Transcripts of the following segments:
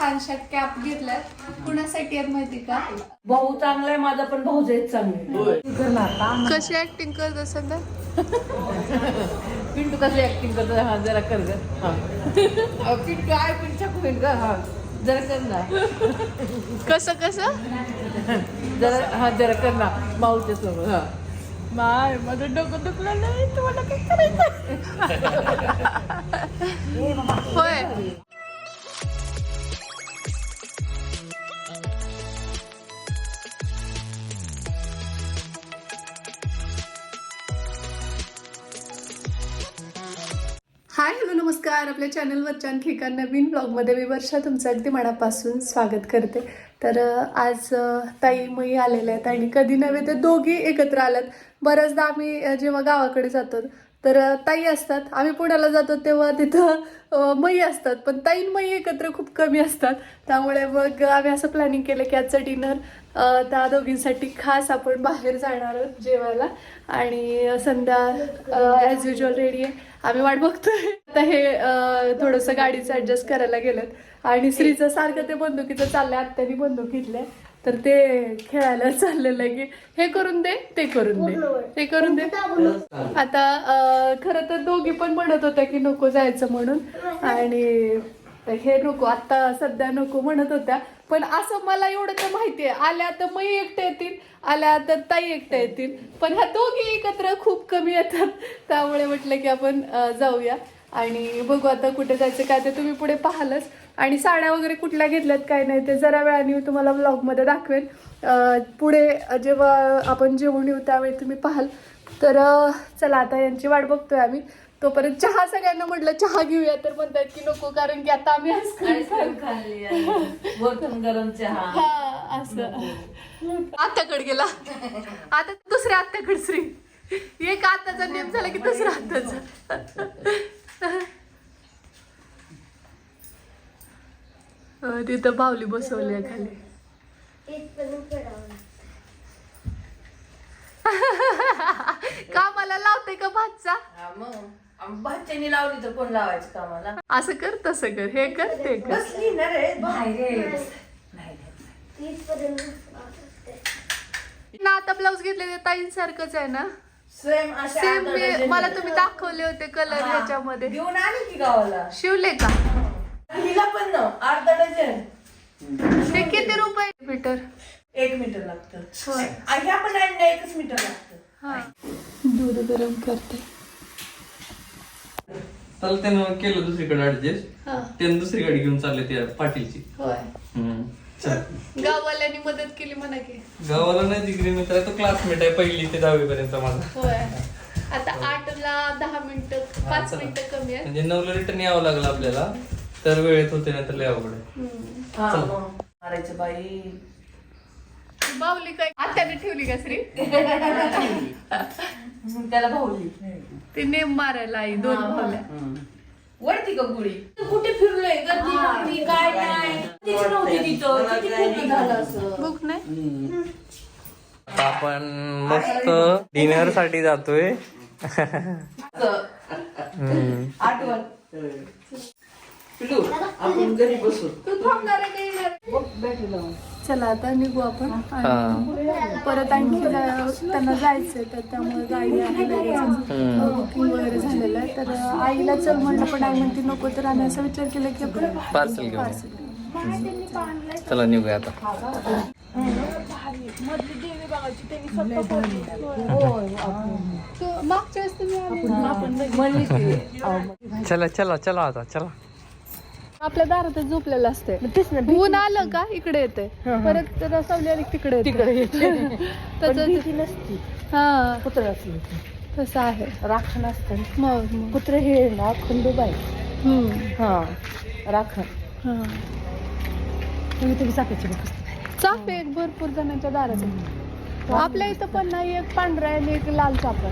छानशा cap घेतल्यात. कुणासाठी आहेत माहिती का? भाऊ चांगला आहे माझा, पण भाऊ जायच चांगले. कशी ऍक्टिंग करत असेल ना? पिंटू कसली ऍक्टिंग करतो, हा जरा कर ग. पिंटू काय पिंटू होईल ग, हा जरा कर ना. कसं जरा हा जरा कर ना माऊच्या समोर. हा माय माझं डोकं दुखलं नाही, तुम्हाला काय करायचं? होय. हाय हॅलो नमस्कार. आपल्या चॅनलवरच्या आणखी एका नवीन ब्लॉगमध्ये मी वर्षा तुमचं अगदी मनापासून स्वागत करते. तर आज ताई मई आलेल्या आहेत आणि कधी नव्हे तर दोघी एकत्र आल्यात. बऱ्याचदा आम्ही जेव्हा गावाकडे जातो तर ताई असतात, आम्ही पुण्याला जातो तेव्हा तिथं मई असतात, पण ताई मई एकत्र खूप कमी असतात. त्यामुळे मग आम्ही असं प्लॅनिंग केलं की आजचं डिनर त्या दोघींसाठी खास आपण बाहेर जाणार आहोत जेवायला. आणि संध्या ॲज युजल रेडी आहे, आम्ही वाट बघतोय. आता हे थोडंसं गाडीचं ॲडजस्ट करायला गेलं आणि श्रीचं सारखं ते बंदुकीचं चाललंय. आत्यानी बंदूक घेतलंय तर ते खेळायला चाललेलं आहे की हे करून दे ते करून दे ते करून दे. आता खरं तर दोघी पण म्हणत होत्या की नको जायचं म्हणून, आणि हे नको आता सध्या नको म्हणत होत्या. पण असं मला एवढं तर माहितीये, आल्या तर मै एकट्या येतील, आल्या तर ताई एकट्या येतील, पण ह्या दोघी एकत्र खूप कमी येतात. त्यामुळे म्हटलं की आपण जाऊया आणि बघू आता कुठे जायचं काय ते तुम्ही पुढे पाहालच. आणि साड्या वगैरे कुठल्या घेतल्यात काय नाही ते जरा वेळाने मी तुम्हाला व्लॉगमध्ये दाखवेन. पुढे जेव्हा आपण जेवून येऊ त्यावेळी तुम्ही पाहाल. तर चला आता यांची वाट बघतोय आम्ही. तोपर्यंत चहा सगळ्यांना म्हटलं चहा घेऊया तर म्हणतात की नको, कारण की आता आम्ही आईस्क्रीम खाल्ली वरतून गरम चहा. हा असं आत्याकडे गेला. आता दुसऱ्या आत्याकडे श्री. एक आत्याचा नेम झाला की दुसऱ्या आत्याचा. तिथं बावली बसवली आहे खाली. कामाला लावते का भातचा? मग भाच्यानी लावली तर कोण लावायचं कामाला? असं कर तसं कर, हे कर ते कर. बसली ना रे बाहेर. ना आता ब्लाऊज घेतले ताईंसारखंच आहे ना? सेम सेम मला तुम्ही दाखवले होते कलर ह्याच्यामध्ये. घेऊन आली की गावाला. शिवले का? हिला पण ना अर्धा डझन. ते किती रुपये मीटर? 1 मीटर लागतं. ह्या पण आणण्या 1 मीटर लागतं. हा. दूध गरम करते. तर त्यानं केलं दुसरीकडे ऍडजस्ट. त्यानं दुसरी गाडी घेऊन चालले त्या पाटीलची. होय. गाववाल्यांनी मदत केली म्हणा की. गावाला नाही जिगरी मित्र आहे, तो क्लासमेट आहे 1ली ते 10वी पर्यंत माझा. होय. आता 8ला 10 मिनिटं 5 मिनिटं कमी आहे. म्हणजे 9ला रिटर्न यावं लागलं आपल्याला, तर वेळेत होते नाही तर लय अवघड आहे. मारायचं बाई. बावली काय आत्याने ठेवली का श्री? त्याला भाऊली ती नेम मारायला आई 2 भावल्या. वरती का गुळी कुठे फिरलोय गर्दी नव्हती काय नाही. तीच नव्हती तिथं. किती पूर्ण झालं असं. बुक नाही. आता आपण मस्त डिनर साठी जातोय. आठवण आपण घरी बसू. तू थांबणार आहे का येणार? चला आता निघू आपण. परत आणखी त्यांना जायचंय तर त्यामुळे गाडी आहे बुकिंग वगैरे झालेलं आहे. तर आईला चल म्हणलं पण आई म्हणते नको, तर आम्ही असा विचार केला की आपण पार्सल घेऊन चला निघूया आता. मागच्या वेळेस तुम्ही चला चला चला आता चला. आपल्या दारातच झोपलेलं असते. ऊन आलं का इकडे येते, परत सवली आली तिकडे येते. हा तसं आहे. राखण असतं मग कुत्रे हे ना खंडोबाई. हा राखण. तुम्ही चाकायची चाफे एक भरपूर जणांच्या दारात आहे. आपल्या इथं पण नाही, एक पांढरा आहे आणि एक लाल चाफा.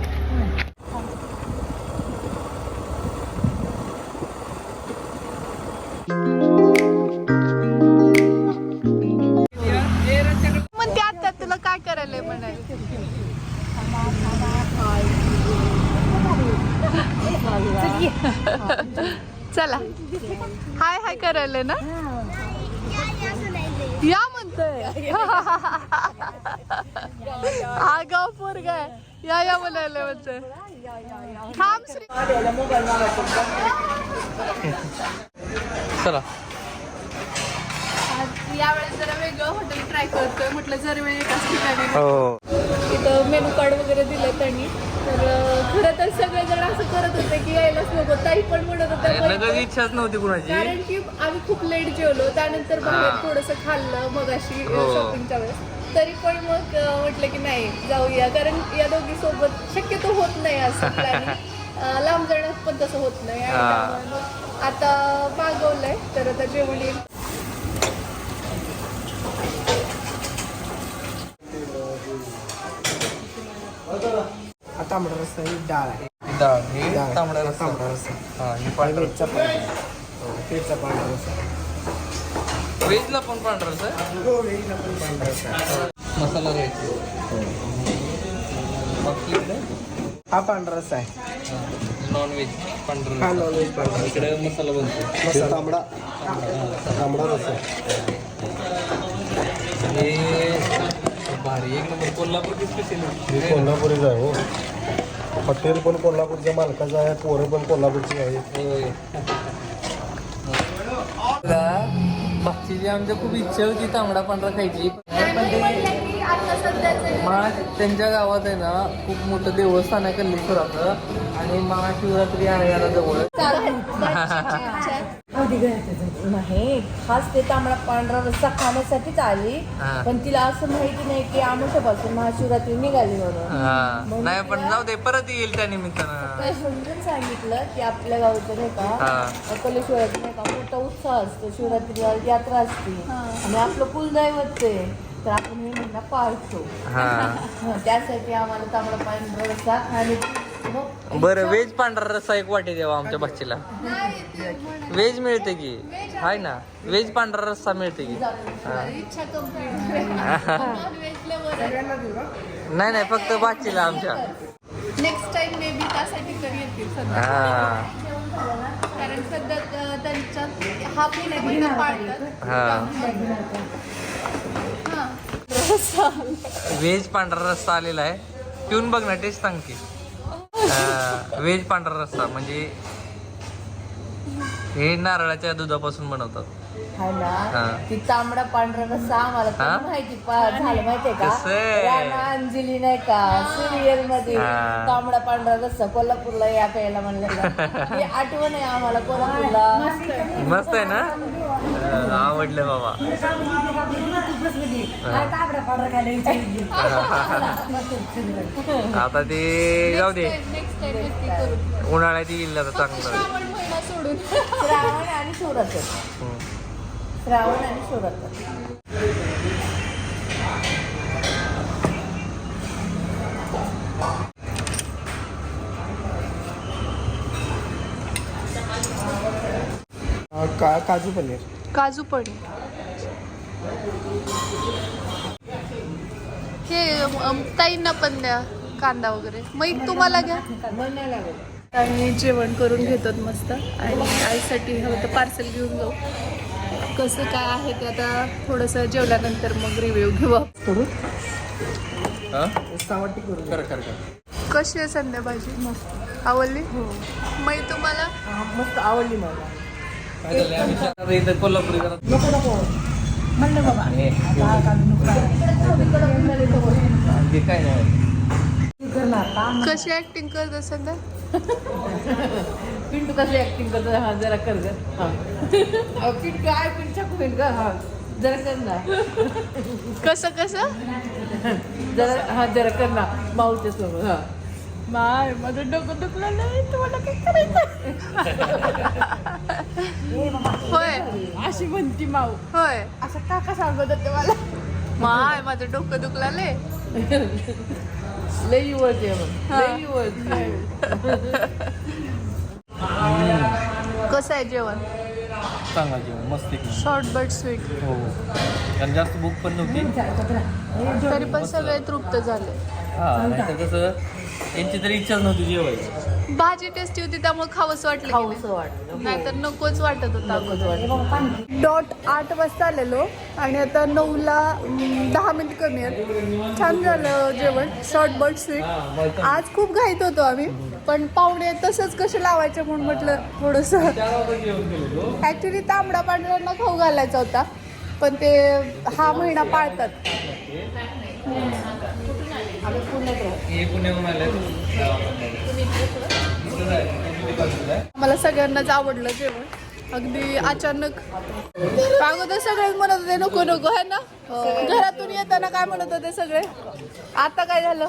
म्हणते आता तुला काय करायला म्हणाले. चला हाय हाय करायला ना. या म्हणतोय आगाव पोरगा आहे. या म्हणायला म्हणतोय. थांब श्री. चला आज यावेळेस जरा वेगळं हॉटेल ट्राय करतोय. म्हटलं जर वेळ एकाच ठिकाणी हो इथं मेनू कार्ड वगैरे दिलं त्यांनी. तर खरं तर सगळेजण असं करत होते की यायलाच नको. ताई पण म्हणत नगर होत्या इच्छाच नव्हती कुणाची. कारण की आम्ही खूप लेट जेवलो. त्यानंतर बाहेर थोडंसं खाल्लं मगाशी शॉपिंगच्या वेळेस. तरी पण मग म्हटलं की नाही जाऊया. कारण या दोघी सोबत शक्यतो होत नाही असं प्लॅनिंग. लांब जाण्यात पण तसं होत नाही. आणि त्यामुळे मग आता मागवलंय तर आता जेवण येईल. तांबडा रस्सा ही डाळ आहे. डाळ हे डाळ. तांबडा रस्सा. तांबडा रस्सा. हा हे पांढरा व्हेजचा पांढरा रस्सा. व्हेजला पण पांढरा रस्सा. हो, व्हेजला पण पांढरा रस्सा. मसाला राईस. बाकी इकडे हा पांढरा रस्सा आहे. नॉन व्हेज पांढरा हा रस्सा. नॉनव्हेज पांढरा रस्सा. इकडे मसाला बनतो. मसाला तांबडा रस्सा. हे भारी एक नंबर कोल्हापूरची स्पेशल. हे कोल्हापुरीच आहे हो. हॉटेल पण कोल्हापूरच्या मालकाचं आहे, पोरं पण कोल्हापूरची आहे. बाकीची आमच्या खूप इच्छा होती तांबडा पांढरा खायची. आता सध्याचं मग त्यांच्या गावात आहे ना खूप मोठं देवस्थान आहे कल्लेश्वराचं. आणि महाशिवरात्री आहे याला जवळ. नाही खास ते तांबडा पांढरा रस्सा खाण्यासाठीच आली. हा. पण तिला असं माहिती नाही की आमुष्यापासून महाशिवरात्री निघाली म्हणून. हा नाही पण जाऊ दे परत येईल त्या निमित्तानं. काय समजून सांगितलं की आपल्या गावचं नाही का कलेश्वराचं नाही का मोठा उत्साह असतो. शिवरात्रीला यात्रा असते आणि आपलं कुलदैवत ते. तर आपण हे म्हणणं पाळतो. हा त्यासाठी आम्हाला तांबडा पांढरा रस्सा आणि मग बरं व्हेज पांढरा रस्सा एक वाटी द्यावा आमच्या बच्चीला. व्हेज मिळते की हाय ना. व्हेज पांढरा रस्सा मिळते की. हा. इच्छा कंप्लीट. नाही नाही फक्त बाचीला आमच्या. नेक्स्ट टाइम मे बी त्यासाठी कधी येतील सध्या. हा कारण सध्या त्यांच्या हा महिना पाळतात. हा हा. व्हेज पांढरा रस्सा आलेला आहे. पिऊन बघ ना टेस्ट सांग की. व्हेज पांढरा रस्सा म्हणजे हे नारळाच्या दुधापासून बनवतात. हाय ना हा. ती तांबडा पांढरा रस्सा आम्हाला हा? पण माहिती झालं माहितीये का. कसं आहे? राणा अंजली नाही का सिरियल मध्ये हा. तांबडा पांढरा रस्सा कोल्हापूरला या प्यायला म्हणलेलं. ही आठवण आहे आम्हाला कोल्हापूरला. मस्त आहे ना. आवडलं बाबा. आता ते जाऊ दे. नेक्स्ट टाइम नक्की करू. उन्हाळ्यात येईल आता चांगलं. श्रावण महिना सोडून. श्रावण आणि शिवरात्र. श्रावण आणि शिवरात्र. काजू पनीर. काजू पनीर. हे ताईंना पण द्या कांदा वगैरे. मग तुम्हाला घ्या. आणि जेवण करून घेतात मस्त. आणि आईसाठी हवं तर पार्सल घेऊन जाऊ. कसं काय आहे ते आता थोडंसं जेवल्यानंतर मग रिव्ह्यू घेऊ. करू हा? सावटी करू. कर कर कर. कशी आहे संध्या भाजी? मस्त आवडली. मग तुम्हाला? मस्त आवडली मला. काय झालंय आम्ही आता इथं कोल्हापुरी जरा नको नको म्हणलं बाबा. ते काय नाही. कशी ऍक्टिंग करत संध्या? पिंटू कसली ऍक्टिंग करतो. हा जरा कर ग. हा पिंटू आहे पिंटू होईल ग. हा जरा कर ना. कसं जरा हा जरा कर ना माऊच्या सोबत. हा माय माझं डोकं दुखलं नाही. तुम्हाला काय करायचं? होय अशी म्हणती माऊ. होय असं काका सांगत होते मला. माय माझं डोकं दुखलाले. लई वळते मग. हा. लई वळते. कसं आहे जेवण? चांगला जेवण मस्त एक. Short but sweet. हो कारण जास्त भूक पण नव्हती. तरी पण सगळे तृप्त झाले. हा नाही तर कसं यांची तरी इच्छाच नव्हती जेवायची. भाजी टेस्टी होती त्यामुळे खावंच वाटलं खाऊसं वाटलं नाहीतर नकोच वाटत होता नकोच वाटलं. डॉट 8 वाजता आलेलो आणि आता 9ला 10 मिनिट कमी आहेत. छान झालं जेवण, शॉर्ट बट स्वीट. आज खूप घाईत होतो आम्ही, पण पाहुणे तसंच कसे लावायचे म्हणून म्हटलं थोडंसं. ॲक्च्युली तांबडा पांढऱ्यांना खाऊ घालायचा होता, पण ते हा महिना पाळतात. आम्ही पुण्यात मला सगळ्यांनाच आवडलं जेवण. अगदी अचानक अगोदर सगळेच म्हणत होते नको नको है ना. घरातून येताना काय म्हणत होते सगळे, आता काय झालं.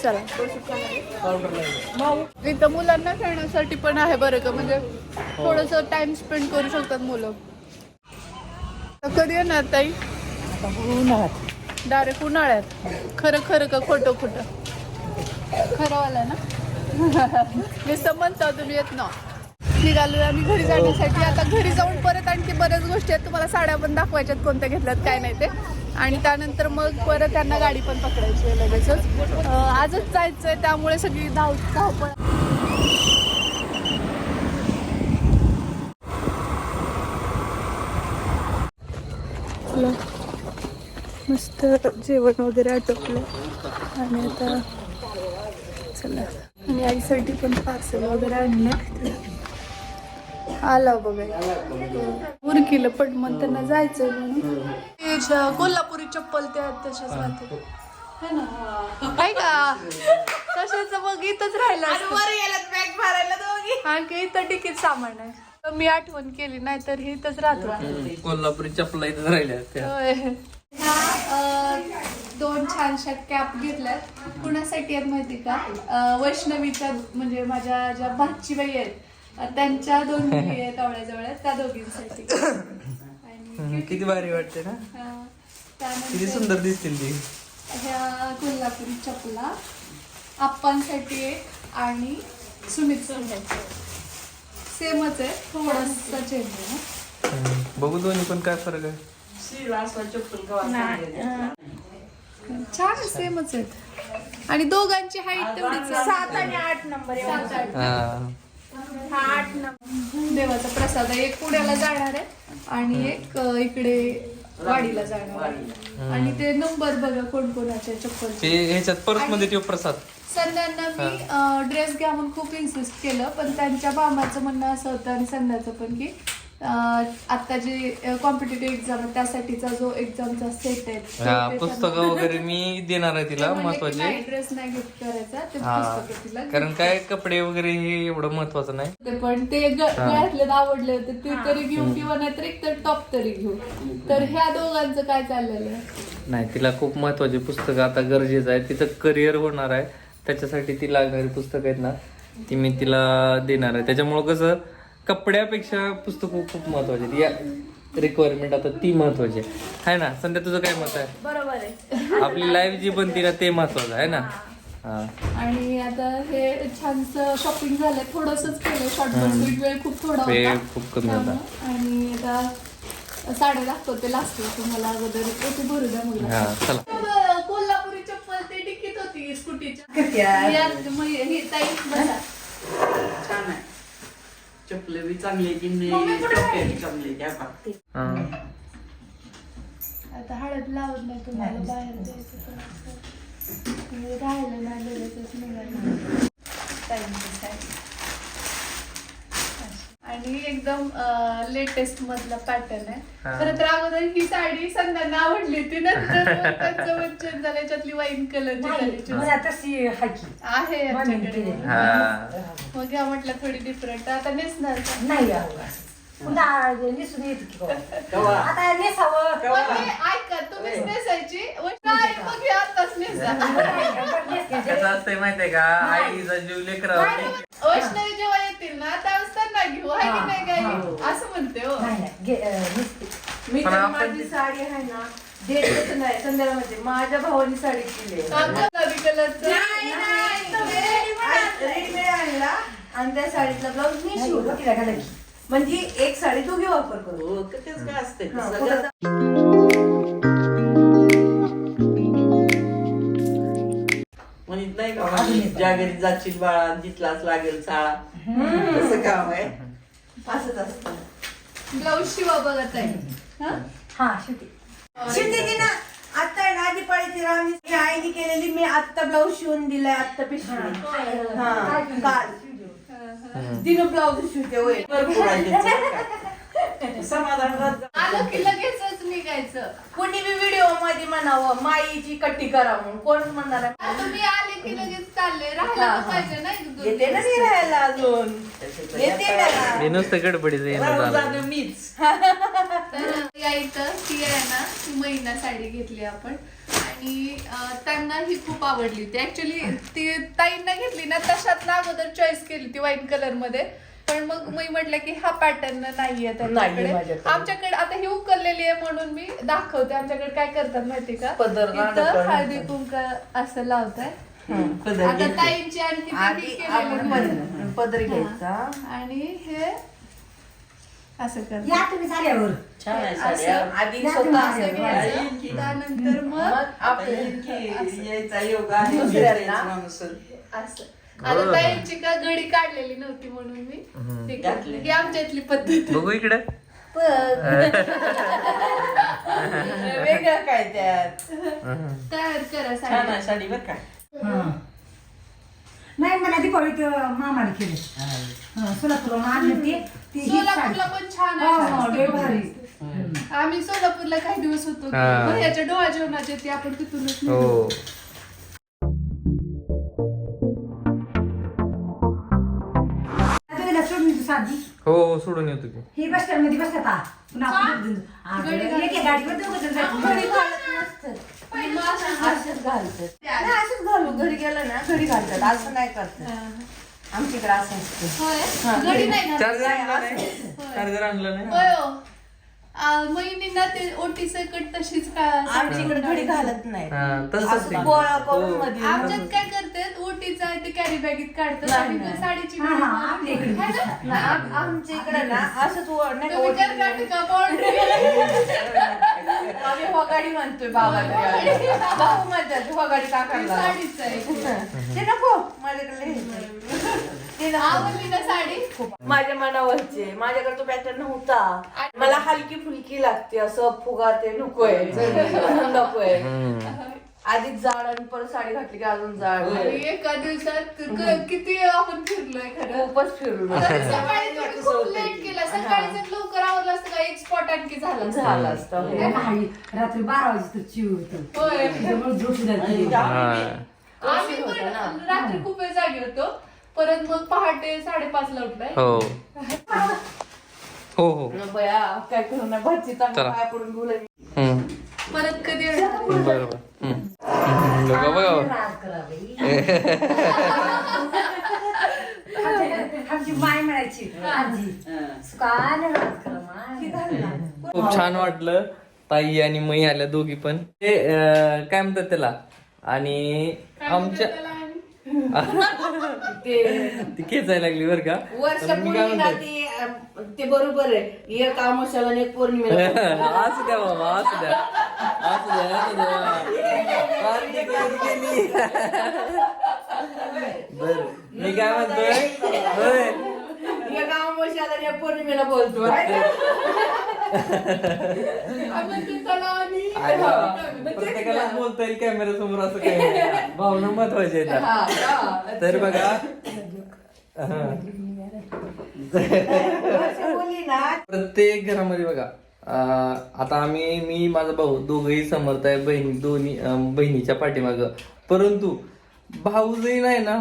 चला इथं मुलांना खेळण्यासाठी पण आहे बरं का, म्हणजे थोडस टाइम स्पेंड करू शकतात मुलं. कधी येणार ताई? डायरेक्ट उन्हाळ्यात. खरं खरं का खोटं खोटं? खरं वाला ना. नुसतं म्हणता तुम्ही येत ना. निघालो आम्ही घरी जाण्यासाठी. आता घरी जाऊन परत आणखी बऱ्याच गोष्टी आहेत, तुम्हाला साड्या पण दाखवायच्यात कोणत्या घेतल्यात काय नाही ते. आणि त्यानंतर मग परत त्यांना गाडी पण पकडायची आहे लगेचच. आजच जायचं आहे त्यामुळे सगळी धावपळ. मस्त जेवण वगैरे आटोपलं आणि आता चला. आणि आईसाठी पण पार्सल वगैरे आणलं. आला बघा उरकीलं पण मग त्यांना जायचं म्हणून. कोल्हापुरी चप्पल त्या तशाच राहते है ना, काय का तशाच मग इथंच राहिलं बॅग भरायला दोघी. आणखी इथं तिकीट सामान आहे. मी आठवण केली नाही तर हे इथंच राहतो. कोल्हापुरी चपला इथं राहिल्या. ह्या 2 छानशा कॅप घेतल्यात. कुणासाठी आहेत माहिती का? वैष्णवीच्या म्हणजे माझ्या ज्या भाचीबाई आहेत त्यांच्या 2 मुली आहेत आवळ्याजवळ, त्या दोघींसाठी. आणि किती भारी वाटते ना, किती त्यानंतर सुंदर दिसतील ती. ह्या कोल्हापुरी चपला आप्पांसाठी एक आणि सुमित सेमच आहे, थोडासा चेंज आहे. बघू दोन्ही पण काय फरक आहे. छान सेमच आहेत आणि दोघांची हाईट तेवढीच 7 आणि 8 नंबर आहे. हा 8 नंबर देवाचा प्रसाद आहे. एक पुण्याला जाणार आहे आणि एक इकडे वाडीला जाणार आहे. आणि ते नंबर बघा कोण कोणाच्या चप्पलचे. ते ह्याच्यात पर्स मध्ये ठेव प्रसाद. संध्यांना मी ड्रेस घ्या म्हणून खूप इन्सिस्ट केलं, पण त्यांच्या मामाचं म्हणणं असं होतं आणि संध्याचं पण की आता जे कॉम्पिटेटिव्ह एक्झाम आहे त्यासाठीचा जो एक्झामचा सेट आहे पुस्तकं वगैरे मी देणार आहे तिला महत्वाचे. ड्रेस नाही गिफ्ट करायचा, ते पुस्तकं तिला. कारण काय कपडे वगैरे हे एवढं महत्वाचं नाही. ते पण ते गळ्यातले आवडले होते ते तरी घेऊ किंवा नाहीतर एक तर टॉप तरी घेऊ. तर ह्या दोघांचं काय चाललेलं आहे? नाही, तिला खूप महत्वाची पुस्तकं आता गरजेचं आहे. तिचं करिअर होणार आहे, त्याच्यासाठी ती लागणारी पुस्तकं आहेत ना ती मी तिला देणार आहे. त्याच्यामुळं कसं कपड्यापेक्षा पुस्तकं खूप महत्वाची. या रिक्वायरमेंट आता ती महत्वाची आहे ना. संध्या तुझं काय मत आहे? बरोबर आहे. आपली लाईफ जी बनती ना ते महत्वाचं आहे ना. आणि आता हे छानसं शॉपिंग झालंय, थोडंसंच केलं शॉर्ट बट वेळ खूप थोडा वेळ होता खूप कमी होता. आणि आता साड्या दाखवते लास्ट तुम्हाला अगोदर ते भरू द्या मुलं. चला. कोल्हापुरी चप्पल ते टिकीत होती स्कूटीच्या. ही ताई बसा. छान आहे. चपले बी चांगले की चांगले. आता हळद लावत नाही तुम्हाला बाहेर जायचं तर राहिलं नाही लगेचच निघालं. आणि एकदम लेटेस्ट मधला पॅटर्न आहे. खरं तर अगोदर ही साडी संध्यांना आवडली होती, नंतर त्याचं वचन झालं याच्यातली वाईन कलरची आहे आमच्याकडे. मग घ्या म्हटलं थोडी डिफरंट. आता नेसणार का? ऐका तुम्हीच नेसायची नाही, मग हे आताच नेसा. कसं असतंय माहितीये का, आईचा जीव लेकरावर. वैष्णवी जेव्हा येतील ना त्यावेळेस त्यांना घेऊ आहे की नाही काही असं म्हणते. हो मी तर माझी साडी आहे ना देतच नाही संध्याला म्हणते माझ्या भावानी साडी केली कलरचं रेडीमेड आणला आणि त्या साडीतला ब्लाऊज मी शिवला. म्हणजे एक साडी दोघी वापर करू. तेच काय असते सगळं. म्हणजे नाही का म्हणजे ज्या घरी जाशील बाळा जिथलाच लागेल चाळा तसं काम आहे. असंच असतं. ब्लाऊज शिवा बघत आहे हा शिवते ना आता आहे ना आधी पाळीची रावणी आईने केलेली मी आत्ता ब्लाऊज शिवून दिलाय आत्ता पिशवी हा काल तिनं ब्लाऊज शिवते होय भरपूर आहे त्याचं काय. समाधान राहतं. आलं की लगेचच निघायचं. कोणी बी व्हिडिओ मध्ये म्हणावं माईची कट्टी करा म्हणून कोण म्हणणार आहे? आता मी आले की लगेच चालले राहायला तर पाहिजे ना एक दोन येते ना मी राहायला अजून येते ना मी नुसतं गडबडीचं येणं राहून झालं. जाणं मीच. तर यायचं ती आहे ना ती महिना साडी घेतली आपण आणि त्यांना ही खूप आवडली होती. ऍक्च्युली ती ताईंना घेतली ना तशात ना अगोदर चॉईस केली ती व्हाईट कलर मध्ये, पण मग मी म्हटलं की हा पॅटर्न नाहीये त्यांच्याकडे. माझ्याकडे. आमच्याकडे आता ही उकललेली आहे म्हणून मी दाखवते. आमच्याकडे काय करतात माहिती का, पदर इथं नाणं हळदी कुंक असं लावताय. पदर आता घेते. ताईंची आणखी आधी केलेली आपण नाही. पदर घ्यायचा आणि हे असं करतात. या तुम्ही झाल्यावर छान आहे असं साड्या. आधी या स्वतः तुम्ही असं आल्या. घ्यायचं. येईन की. त्यानंतर मग मग आपले की यायचा योग आहे दुसऱ्यांना. यायचं माणूस. असं आता ताईंची का घडी काढलेली नव्हती म्हणून मी ते घातली. ही आमच्या इथली पद्धत. बघू इकडे. वेगळं काय त्यात तयार करा छान साडी. आहे साडी बरं का. नाही मला दीपावळीत मामाने केलं सोलापूरला आणली ती हीच साडी. सोलापूरला पण छान हो, हो, आहे. लय भारी. आम्ही सोलापूरला काही दिवस होतो. हा. भैयाच्या डोळा जेवणाचे ते आपण तिथूनच हो निघालो. तुला सोडून तू साधी हो हो सोडून येतो की. ही बस स्टँड मध्ये बसतात पुन्हा आपण एका गाडीवर दोघं जण घरी जायचं. घालत नसतं पहिलं असं असंच घालतात नाही, असंच घालू घरी गेलं ना घरी घालतात असं नाही करतात आमच्याकडे असं असतं होय. घडी नाही घालत. चार्जर आणला नाही. चार्जर आणलं नाही. होय हो. महिनींना ते ओटी सकट तशीच का आमच्याकडे घडी घालत नाही हा तसंच असं ते. गोळा करून हो. मध्ये आमच्यात काय करतात ओटीचा आहे ते कॅरी बॅगीत काढतात नाही, आणि नाही. साडीची हा, हा, आपल्या इकडे है ना? नाही, आमच्या इकडे ना असंच नाही का तुम्ही ओटी- कर्नाटका boundary. आम्ही होगाडी म्हणतोय बाबाला भाऊ म्हणतात होगाडी का करला साडीच आहे. ते नको माझ्याकडे ते नको. आवडली ना साडी? माझ्या मनावरचे माझ्याकडे तो पॅटर्न नव्हता मला हलकी फुलकी लागते असं फुगा ते नकोय नकोय आधीच जाड आणि परत साडी घातली की अजून जाड आणि एका दिवसात किती आपण फिरलोय खरं. खूपच फिरलो तर सकाळी तुम्ही खूप लेट केला. सकाळी जर लवकर आवरलं असतं का एक स्पॉट आणखी झाला असता. झालं असतं हे नाही, रात्री 12 वाजता चिव होतं होय. त्याच्यामुळे झोप जाते. हा. आम्ही पण रात्री खूप वेळ जागे होतो. परत मग पहाटे 5:30ला उठलाय. हो हो हो. बया काय करू ना भरची चला. पाया पडून बोलाय हम्म. परत कधी येणार? बरोबर. बघा बघा. राज करा बाई. आमची माय म्हणायची आजी सुकाने राज करा माय. खूप छान वाटलं. ताई आणि मई आल्या दोघी पण. ते काय म्हणतात त्याला आणि आमच्या ती खेचायला लागली बरं का. वर्ष तर मी काय पूर्वी ना म्हणतो ते बरोबर आहे एक अमावस्याला आणि एक पौर्णिमेला असू द्या बाबा असू द्या असू द्या असू द्या. पार्टी केली. बर मी काय म्हणतोय होय. एक अमावस्याला आणि एक पौर्णिमेला बोलतो आपण ते तलावानी- प्रत्येकाला बोलता येईल कॅमेरा समोर असं काही नाही. भावना महत्वाची आहे. तर बघा बोलली ना प्रत्येक घरामध्ये बघा आता मी माझा भाऊ दोघही समर्थ आहे. दोन्ही बहिणीच्या पाठीमाग. परंतु भाऊ जरी नाही ना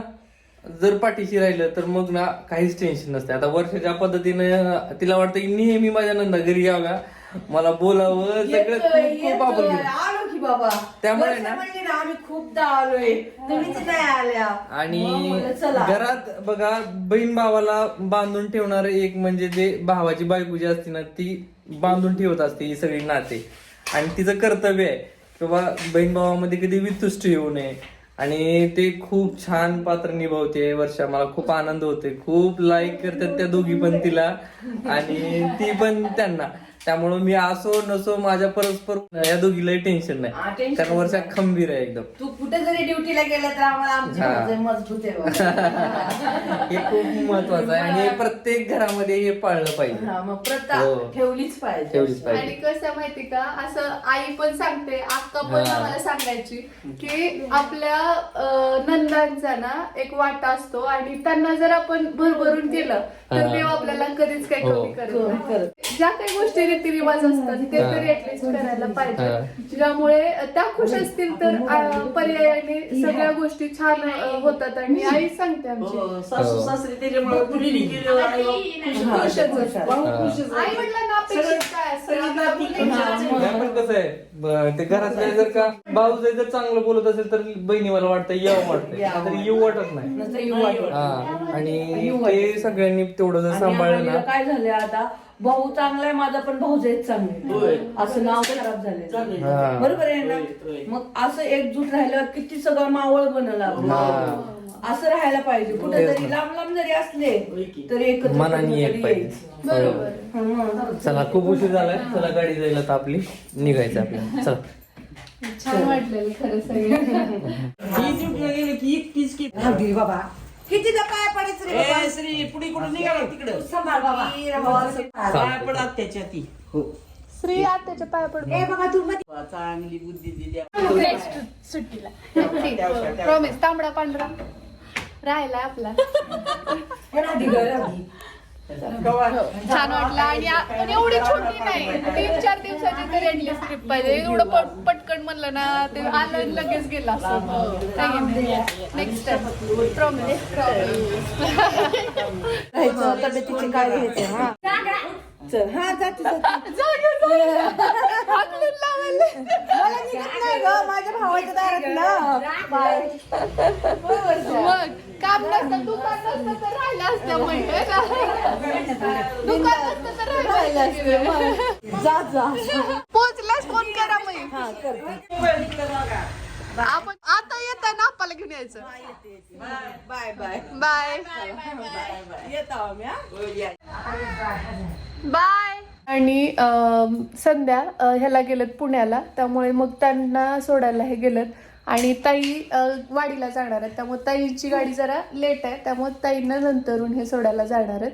जर पाठीशी राहिलं तर मग ना काहीच टेन्शन नसते. आता वर्षाच्या पद्धतीनं तिला वाटतं की नेहमी माझ्या नंदा घरी याव्या, मला बोलावं, सगळं खूप खूप आभार घेऊ. आलो की बाबा त्यामुळे ना म्हणली ना आम्ही खूपदा आलोय तुम्हीच नाही आल्या आणि मग म्हणलं, चला. घरात बघा बहीण भावाला बांधून ठेवणार एक म्हणजे जे भावाची बायको जी असते ना ती बांधून ठेवत असते ही सगळी नाते. आणि तिचं कर्तव्य आहे की बाबा बहीण भावामध्ये कधी वितुष्ट येऊ नये. आणि ते खूप छान पात्र निभावते वर्षा. मला खूप आनंद होते. खूप लाईक करतात त्या दोघी पण तिला आणि ती पण त्यांना. त्यामुळे मी असो नसो माझ्या परस्पर या दोघीलाही टेन्शन नाही, tension कारण वर्षा खंबीर आहे एकदम. तू कुठे जरी ड्युटीला गेला तर आम्हाला आमची हा. मजा मजबूत आहे बाबा. हे खूप महत्वाचं आहे आणि हे प्रत्येक घरामध्ये हे पाळलं पाहिजे. हा, मग प्रथा हो. ठेवलीच पाहिजे. ठेवलीच आणि पाहिजे. कसं माहिती का, असं आई पण सांगते, अक्का पण हा. आम्हाला सांगायची की आपल्या नंदांचा ना एक वाटा असतो आणि त्यांना जर आपण भरभरून केलं तर हा. देव आपल्याला कधीच काही हो. कमी करत नाही. ज्या काही गोष्टी रीतिरिवाज असतात ते हा. तरी ऍटलिस्ट करायला हा. पाहिजे, ज्यामुळे त्या खुश असतील तर पर्यायाने सगळ्या गोष्टी छान होतात. आणि आई सांगते आमची हो, सासू सासरे त्याच्यामुळे मुलीने केलं आणि मग खुशच असतात. खुशच आई म्हटलं ना अपेक्षित काय असतं, आपल्या मुलींच्या नाही पण कसं आहे ते घरातले जर का भाऊ जर चांगलं बोलत असेल तर बहिणी मला वाटतं यावं वाटतं, नाहीतर येऊ वाटत नाही. नंतर येऊ वाटत. हा, आणि ते सगळ्यांनी तेवढं जर आणि सांभाळलं आम्हाला ना. काय झालंय आता, भाऊ चांगला आहे माझा पण भाऊ जायच चांगले असं नाव खराब झाले. हा. बरोबर आहे ना. मग असं एकजूट राहिलं किती सगळं मावळ बनलं आपलं. हा. असं राहायला पाहिजे. कुठेतरी लांब लांब जरी असले तरी एकत्र मनाने एक कुठेतरी पाहिजे. यायचं. बरोबर. हं. चला खूप उशीर झालाय, चला गाडी जायला तर आपली निघायचं आपल्याला. चला. छान वाटलेलं खरं सगळं. गेले की इतकीच की राहू बाबा किती पाय पडायचं रे बाबा. ए, श्री पुढे कुठे निघाला तिकडं सांभाळ बाबा. पाय पडा त्याच्या ती हो श्री आत्याच्या पाया पडतो. ए बाबा तू मध्ये चांगली बुद्धी दिली. नेक्स्ट सुट्टीला प्रॉमिस तांबडा पांढरा राहिलाय आपला. छान वाटलं. आणि पण एवढी छोटी नाही, 3-4 दिवसाची तरी ऍटलीस्ट ट्रिप पाहिजे. एवढं पटकन म्हणलं ना ते आलं आणि लगेच गेलं असं. Next time promise. राहायचं, तब्येतीची काळजी घ्यायची. हा चल. हा जाते मला निघत नाही ग माझ्या भावाच्या दारात ना. मग काम नसतं, दुकान नसतं तर राहिलं असतं. दुकान नसतं तर राहिलं असतं. जा जा. पोहोचलाच फोन करा मग. हा करते. आपण आता येताना आपल्याला घेऊन यायचं. बाय बाय बाय येतो आम्ही. बाय. आणि संध्या ह्याला गेलेत पुण्याला, त्यामुळे मग त्यांना सोडायला हे गेलेत. आणि ताई वाडीला जाणार आहेत, त्यामुळे ताईची गाडी जरा लेट आहे, त्यामुळे ताईंना नंतरून हे सोडायला जाणार आहेत.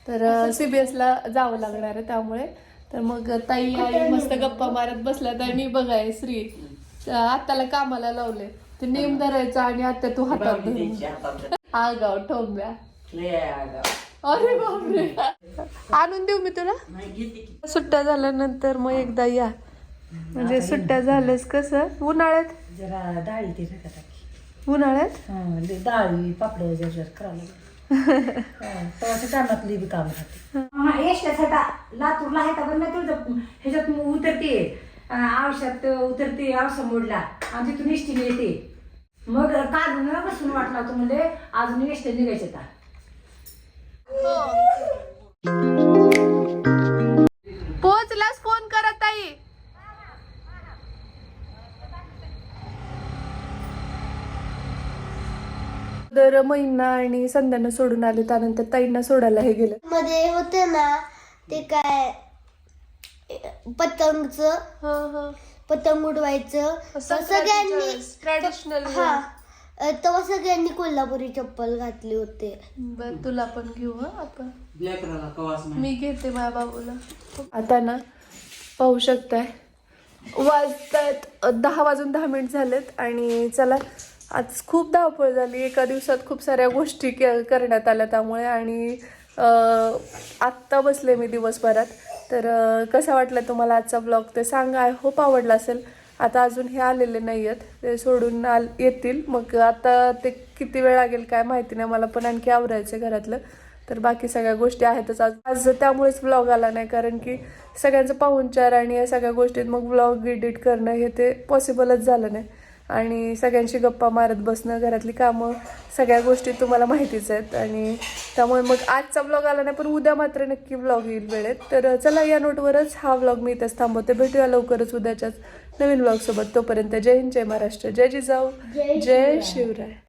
तर CBS ला जावं लागणार आहे त्यामुळे. तर मग ताई आई मस्त गप्पा मारत बसल्यात आणि बघाय श्री आत्याला कामाला लावले. ते नेम धरायचं आणि आत्या तू हातात धरून. आगाव ठोंब्या. अरे बापरे. आणून देऊ मी तुला. सुट्ट्या झाल्यानंतर मग एकदा या, म्हणजे सुट्ट्या झाल्यास कसं उन्हाळ्यात जरा डाळी ते नका टाकी. उन्हाळ्यात डाळी पापड जर करायला तेव्हा टायमातली बी काम राहते. यशसाठी लातूरला आहे का पण नाही तुझं ह्याच्यात उतरते औषध उतरते औषध मोडला आणि तिथून एसटीने येते. मग काढून बसून वाटला होतं म्हणजे अजून एसटी निघायचे आता. पोहोचलास फोन करा ताई. तर महिना आणि संध्यानं सोडून आले, त्यानंतर ताईंना सोडायला हे गेलं. मध्ये होते ना ते काय पतंगचं पतंग उडवायचं सगळ्यांनी ट्रॅडिशनल. हा तेव्हा सगळ्यांनी कोल्हापुरी चप्पल घातली होते. बर तुला पण घेऊ हं आपण. ब्लॅक राहिला कवास नाही. मी घेते माझ्या बाबूला. आता ना पाहू शकताय वाजतायत 10:10 झालेत. आणि चला आज खूप धावपळ झाली, एका दिवसात खूप साऱ्या गोष्टी करण्यात आल्या त्यामुळे. आणि आत्ता बसले मी दिवसभरात. तर कसा वाटला तुम्हाला आजचा ब्लॉग ते सांगा. आय होप आवडला असेल. आता अजून हे आलेले नाही आहेत, ते सोडून येतील. मग आता ते किती वेळ लागेल काय माहिती नाही, मला पण आणखी आवरायचं घरातलं. तर बाकी सगळ्या गोष्टी आहेतच आज त्यामुळेच ब्लॉग आला नाही, कारण की सगळ्यांचं पाहुणचार आणि या सगळ्या गोष्टीत मग ब्लॉग एडिट करणं हे ते पॉसिबलच झालं नाही. आणि सगळ्यांशी गप्पा मारत बसणं, घरातली कामं, सगळ्या गोष्टी तुम्हाला माहितीच आहेत. आणि त्यामुळे मग आजचा ब्लॉग आला नाही, पण उद्या मात्र नक्की ब्लॉग येईल वेळेत. तर चला या नोटवरच हा ब्लॉग मी इथंच थांबवते. भेटूया लवकरच उद्याच्याच नवीन ब्लॉगसोबत. तोपर्यंत जय हिंद, जय महाराष्ट्र, जय जिजाऊ, जय शिवराय.